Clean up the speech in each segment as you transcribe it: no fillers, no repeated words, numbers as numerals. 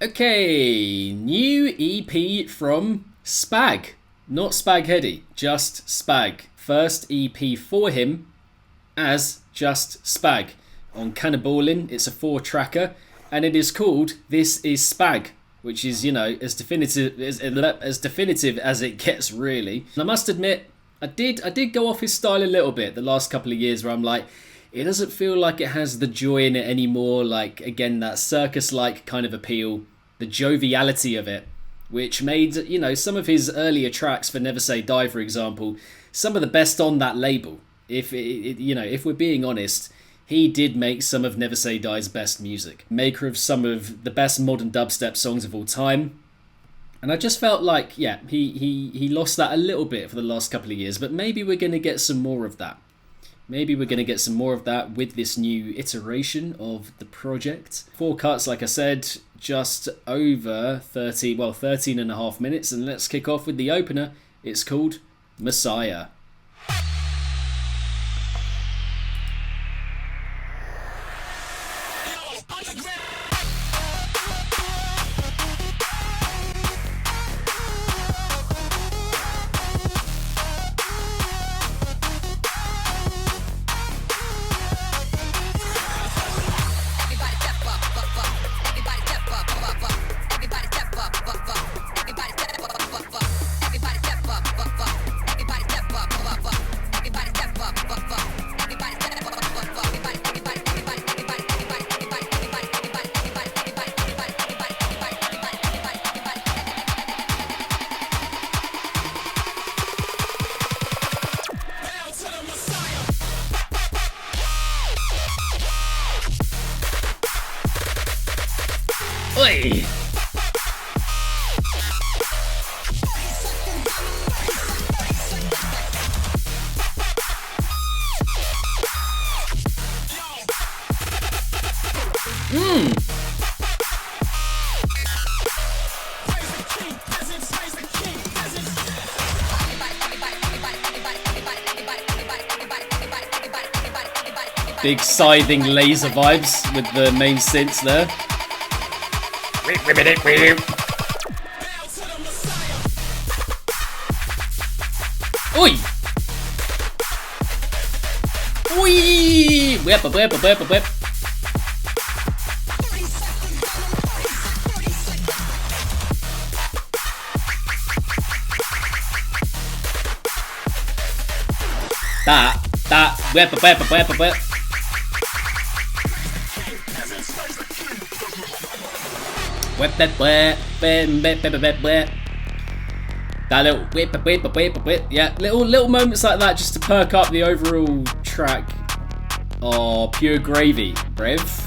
Okay, new EP from Spag. Not Spaghetti, just Spag. First EP for him as just Spag. On Canniballin, it's a 4-tracker, and it is called This Is Spag, which is, as definitive as it gets, really. And I must admit, I did go off his style a little bit the last couple of years, where I'm like, it doesn't feel like it has the joy in it anymore. Like, again, that circus-like kind of appeal, the joviality of it, which made, some of his earlier tracks for Never Say Die, for example, some of the best on that label. If we're being honest, he did make some of Never Say Die's best music. Maker of some of the best modern dubstep songs of all time. And I just felt like, he lost that a little bit for the last couple of years, but maybe we're going to get some more of that. Maybe we're going to get some more of that with this new iteration of the project. 4 cuts, like I said, just over 13 and a half minutes. And let's kick off with the opener. It's called Messiah. Oi! Big scything laser vibes with the main synths there. Oi! Oi! Whip. That whip. That little whip. Yeah, little moments like that just to perk up the overall track. Oh, pure gravy, Brev.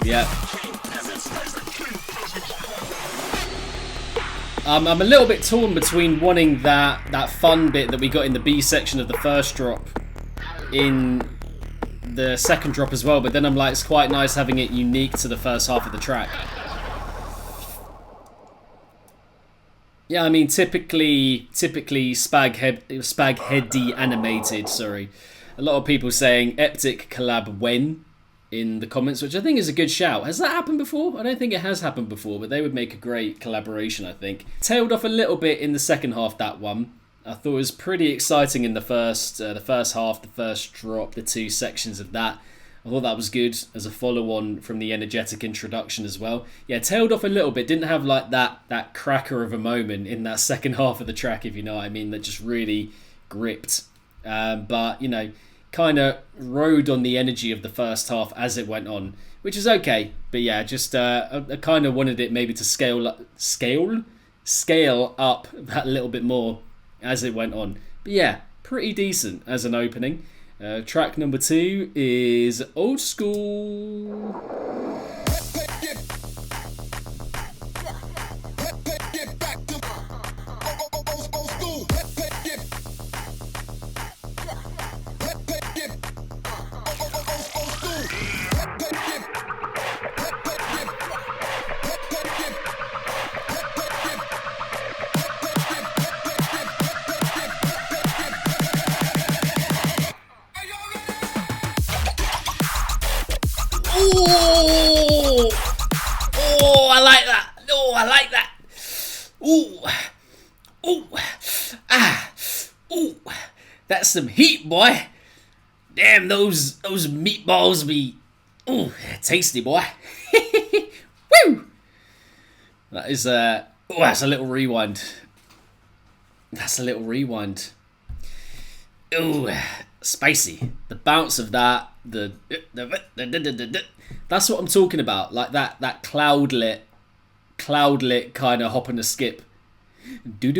Yeah. I'm a little bit torn between wanting that fun bit that we got in the B section of the first drop in the second drop as well, but then I'm like, it's quite nice having it unique to the first half of the track. Yeah, I mean, typically Spag heady animated. Sorry, a lot of people saying Eptic collab when in the comments, which I think is a good shout. Has that happened before? I don't think it has happened before, but they would make a great collaboration, I think. Tailed off a little bit in the second half, that one. I thought it was pretty exciting in the first half, the first drop, the two sections of that. I thought that was good as a follow-on from the energetic introduction as well. Yeah, tailed off a little bit. Didn't have like that cracker of a moment in that second half of the track, if you know what I mean, that just really gripped. But, you know, kind of rode on the energy of the first half as it went on, which is okay. But yeah, just I kind of wanted it maybe to scale up that little bit more as it went on. But yeah, pretty decent as an opening. Track number 2 is Old School. Oh, I like that. Oh, I like that. That's some heat, boy. Damn, those meatballs be tasty, boy. Woo! That is that's a little rewind. Ooh, spicy. The bounce of that, that's what I'm talking about. Like that cloudlet kind of hop and a skip. You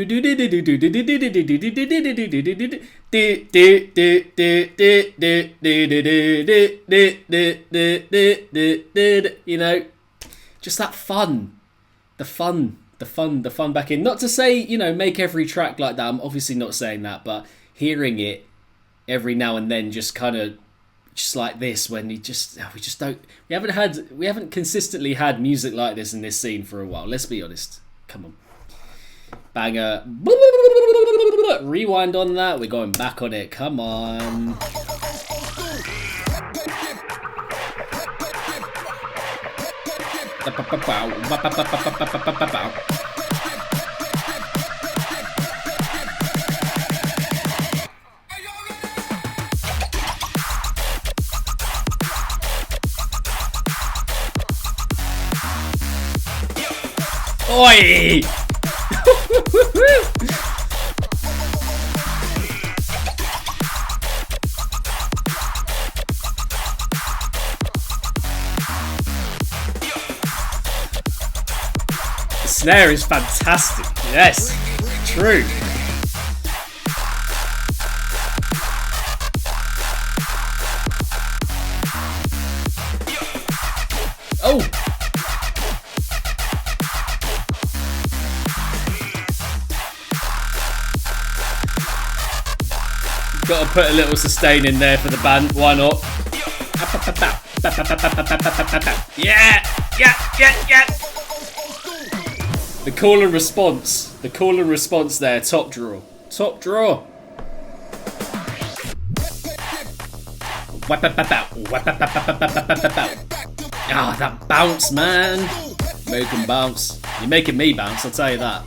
know, just that fun. The fun back in. Not to say, you know, make every track like that. I'm obviously not saying that, but hearing it every now and then, just kind of, just like this, when we haven't consistently had music like this in this scene for a while. Let's be honest. Come on, banger. Rewind on that. We're going back on it. Come on. Oi! The snare is fantastic. Yes, true. Oh! Got to put a little sustain in there for the band. Why not? Yeah. The call and response there. Top draw. Ah, that bounce, man. Make him bounce. You're making me bounce, I'll tell you that.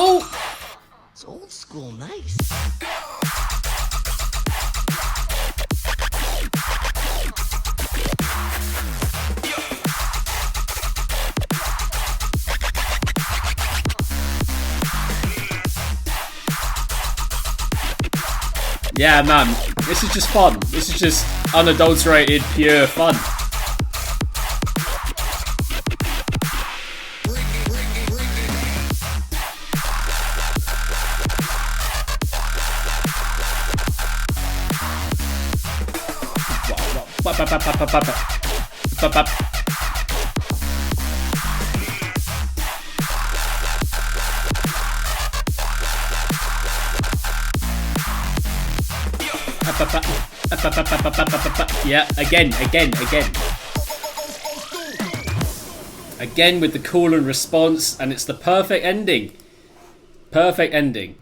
Oh. It's old school nice. Yeah, man. This is just fun. This is just unadulterated, pure fun. Yeah, again. Again with the call and response, and it's the perfect ending. Perfect ending.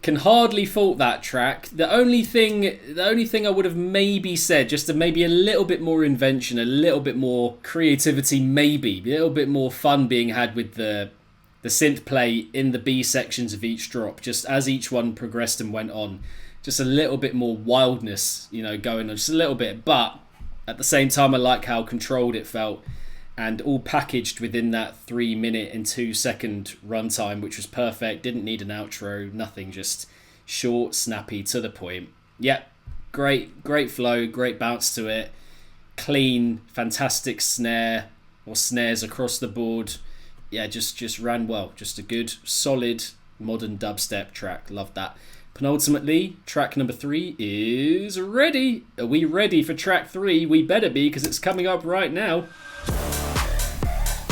Can hardly fault that track. The only thing I would have maybe said, just to maybe a little bit more invention, a little bit more creativity, maybe a little bit more fun being had with the synth play in the B sections of each drop, just as each one progressed and went on. Just a little bit more wildness, going on, just a little bit. But at the same time, I like how controlled it felt, and all packaged within that 3 minute and 2 second runtime, which was perfect. Didn't need an outro, nothing, just short, snappy, to the point. Yep, great flow, great bounce to it. Clean, fantastic snare or snares across the board. Yeah, just ran well. Just a good, solid, modern dubstep track. Love that. Penultimately, track number 3 is ready. Are we ready for track 3? We better be, because it's coming up right now.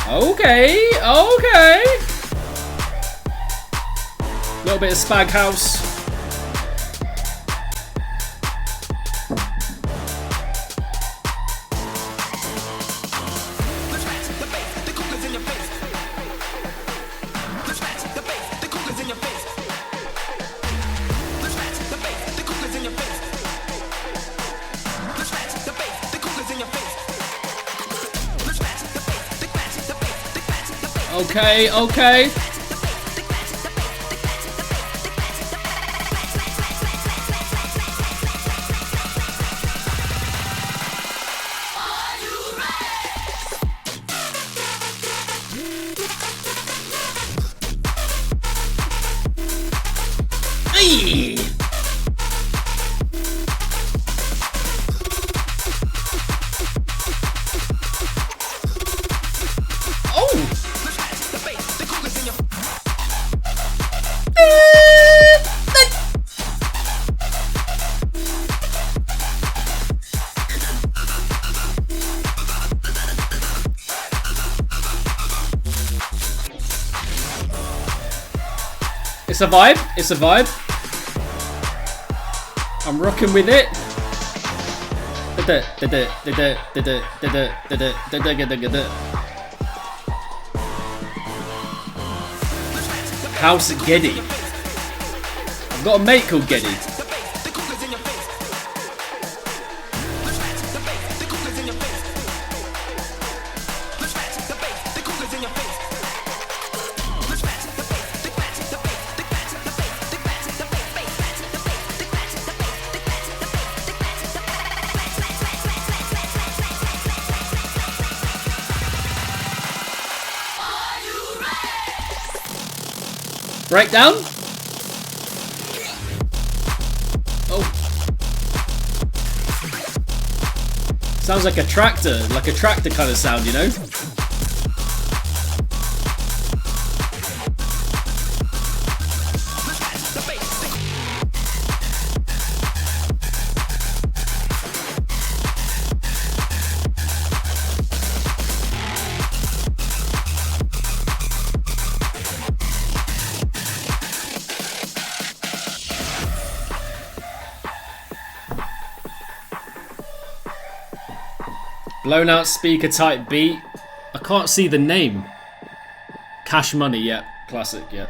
Okay. Little bit of Spag house. Okay. Hey! It's a vibe. I'm rocking with it. House Geddy. I've got a mate called Geddy. Breakdown? Oh. Sounds like a tractor kind of sound, Blown out speaker type beat. I can't see the name. Cash Money, yeah. Classic, yeah.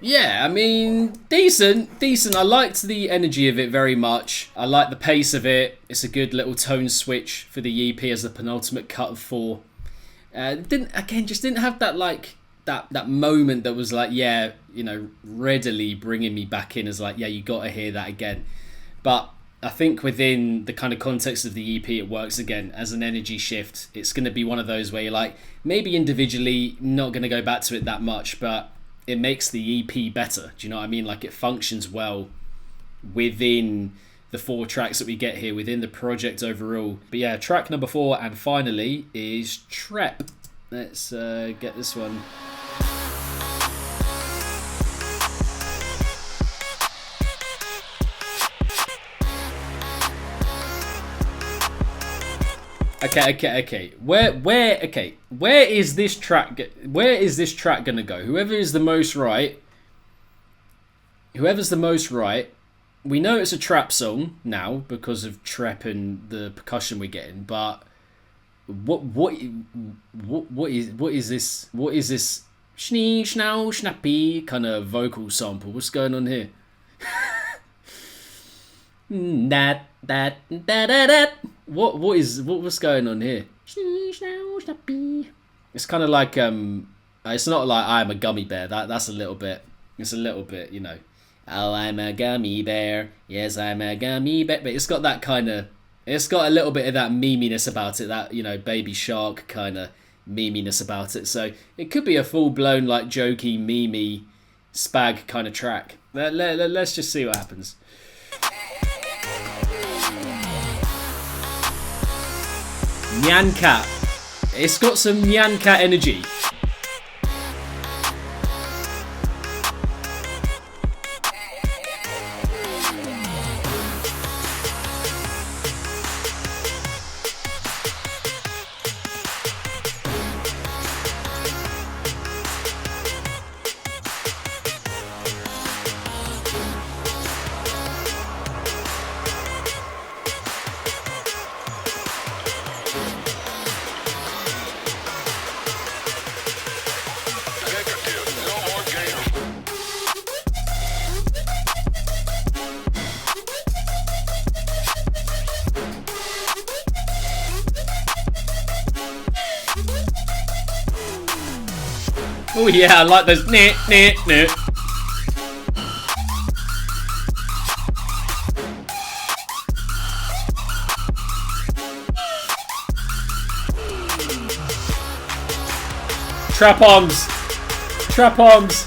Yeah, I mean, decent. I liked the energy of it very much. I like the pace of it. It's a good little tone switch for the EP as the penultimate cut of 4. Didn't have that that moment that was readily bringing me back in as you gotta hear that again. But I think within the kind of context of the EP, it works again as an energy shift. It's going to be one of those where you're maybe individually not going to go back to it that much, but it makes the EP better. Do you know what I mean? It functions well within the 4 tracks that we get here, within the project overall. But yeah, track number 4 and finally is Trep. Let's get this one. Okay. Where is this track? Where is this track gonna go? Whoever is the most right, whoever's the most right, we know it's a trap song now because of trap and the percussion we're getting, but what is this? What is this schnee schnow schnappy kind of vocal sample? What's going on here? that. What's going on here? It's kind of like it's not like I'm a gummy bear. That's a little bit. It's a little bit, you know. Oh, I'm a gummy bear. Yes, I'm a gummy bear. But it's got that kind of. It's got a little bit of that meminess about it. That, you know, Baby Shark kind of meminess about it. So it could be a full blown like jokey, memey, Spag kind of track. Let's just see what happens. Nyan Cat. It's got some Nyan Cat energy. Oh yeah, I like those. Trap arms. Trap arms.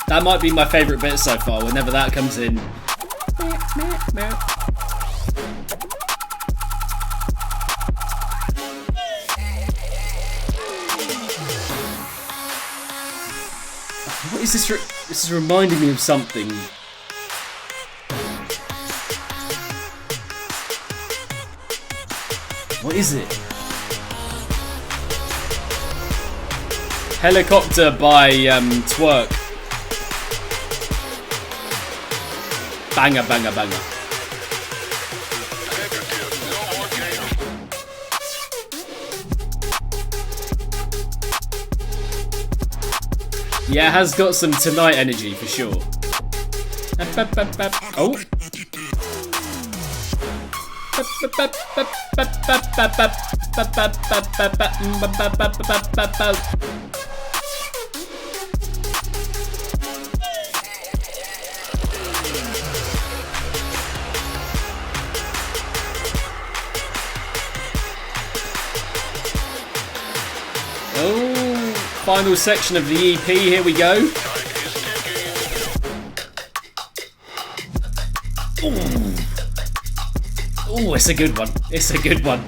That might be my favourite bit so far, whenever that comes in. What is this? This is reminding me of something. What is it? Helicopter by Twerk. Banger, banger, banger. Yeah, it has got some Tonight energy for sure. Oh. Oh, final section of the EP, here we go. Oh, it's a good one. It's a good one.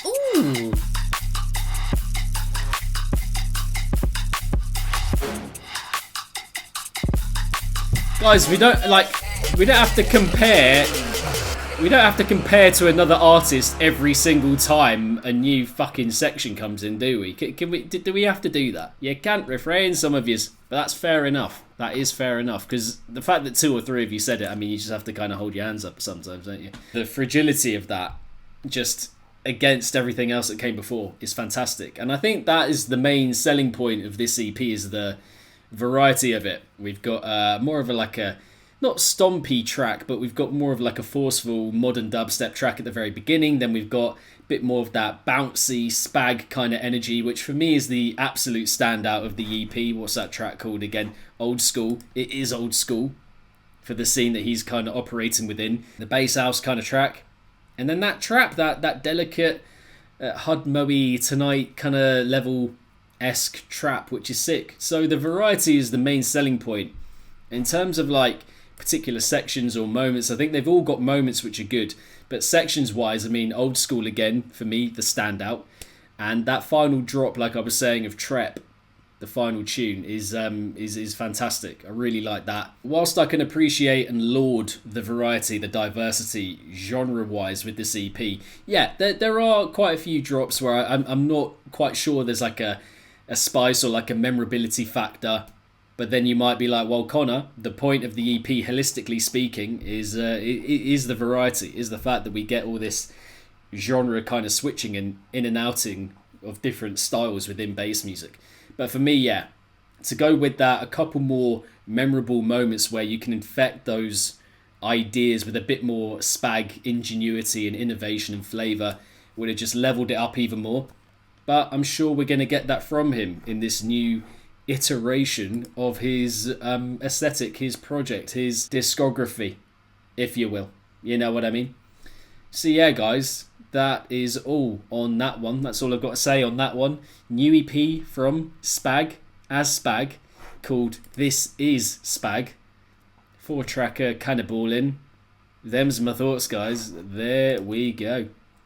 Ooh. Guys, we don't have to compare. We don't have to compare to another artist every single time a new fucking section comes in, do we? Can we? Do we have to do that? You can't refrain, some of yous, but that's fair enough. That is fair enough, because the fact that 2 or 3 of you said it, I mean, you just have to kind of hold your hands up sometimes, don't you? The fragility of that, just against everything else that came before, is fantastic, and I think that is the main selling point of this EP, is the variety of it. We've got more of a not stompy track, but we've got more of like a forceful modern dubstep track at the very beginning. Then we've got a bit more of that bouncy Spag kind of energy, which for me is the absolute standout of the EP. What's that track called again? Old School. It is old school for the scene that he's kind of operating within. The bass house kind of track. And then that trap, that delicate Hud-Moe Tonight kind of level-esque trap, which is sick. So the variety is the main selling point. In terms of like particular sections or moments. I think they've all got moments which are good, but sections wise, I mean, Old School again for me, the standout, and that final drop, like I was saying, of Trep, the final tune is fantastic. I really like that. Whilst I can appreciate and laud the variety, the diversity, genre-wise with this EP, yeah, there are quite a few drops where I'm not quite sure there's like a spice or like a memorability factor. But then you might be like, well, Connor, the point of the EP, holistically speaking, is the variety, is the fact that we get all this genre kind of switching in and outing of different styles within bass music. But for me, yeah, to go with that, a couple more memorable moments where you can infect those ideas with a bit more Spag ingenuity and innovation and flavour would have just leveled it up even more. But I'm sure we're going to get that from him in this new iteration of his aesthetic, his project, his discography, if you will. You know what I mean? So yeah, guys, that is all on that one. That's all I've got to say on that one. New EP from Spag, as Spag, called This Is Spag. 4-tracker, kind of ball in. Them's my thoughts, guys. There we go.